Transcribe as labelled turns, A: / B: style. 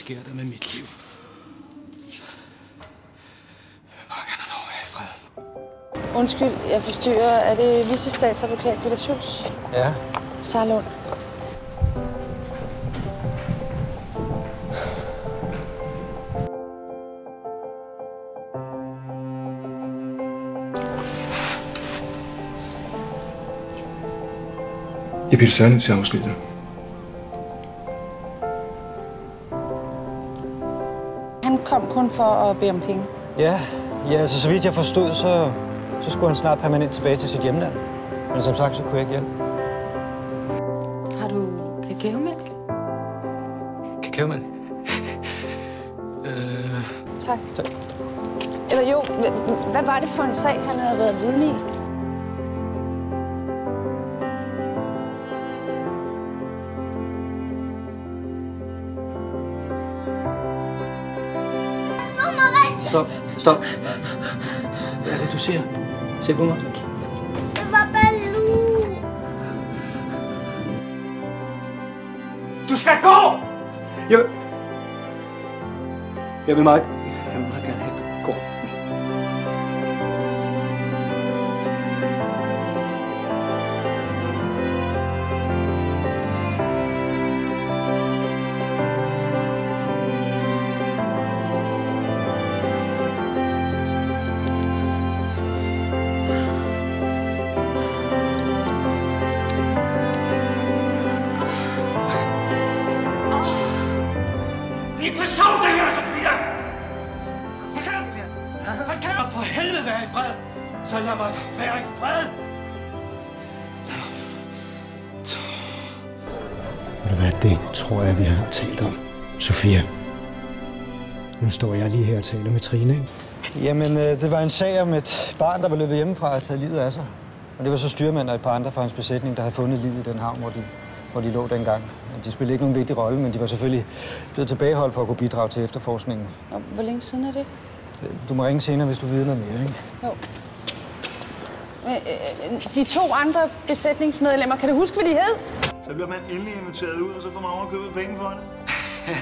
A: sker der med mit liv? Jeg vil bare gerne have lov at være i fred.
B: Undskyld, jeg forstyrrer. Er det vicestatsadvokat Peter Schultz?
C: Ja.
B: Sarlund.
A: Jeg bliver desværre nødt til at afskede dig.
B: Han kom kun for at bede om penge.
C: Ja, altså så vidt jeg forstod, så skulle han snart permanent tilbage til sit hjemland. Men som sagt, så kunne jeg ikke hjælpe.
B: Har du kakaomælk?
A: Kakaomælk?
B: Tak. Eller jo, hvad var det for en sag, han havde været vidne i?
C: Stop. Hvad er det, du siger? Se på mig.
D: Det var Baloo.
A: Du skal gå! Jeg vil meget gerne have, at du går. Det er ikke for sjovt, det her, Sofia! Han kan for helvede være i fred! Så lad mig være i fred!
E: Ved du hvad, det tror jeg, vi har talt om. Sofia. Nu står jeg lige her og taler med Trine, ikke?
C: Jamen, det var en sag om et barn, der var løbet hjemmefra og taget livet af sig. Og det var så styrmand og et par andre fra hans besætning, der havde fundet livet i den havn, hvor de lå dengang. De spillede ikke nogen vigtig rolle, men de var selvfølgelig blevet tilbageholdt for at kunne bidrage til efterforskningen.
B: Og hvor længe siden er det?
C: Du må ringe senere, hvis du ved noget mere, ikke?
B: Jo. De to andre besætningsmedlemmer, kan du huske, hvad de hed?
F: Så bliver man endelig inviteret ud, og så får man over at købe penge for det.
A: Ja.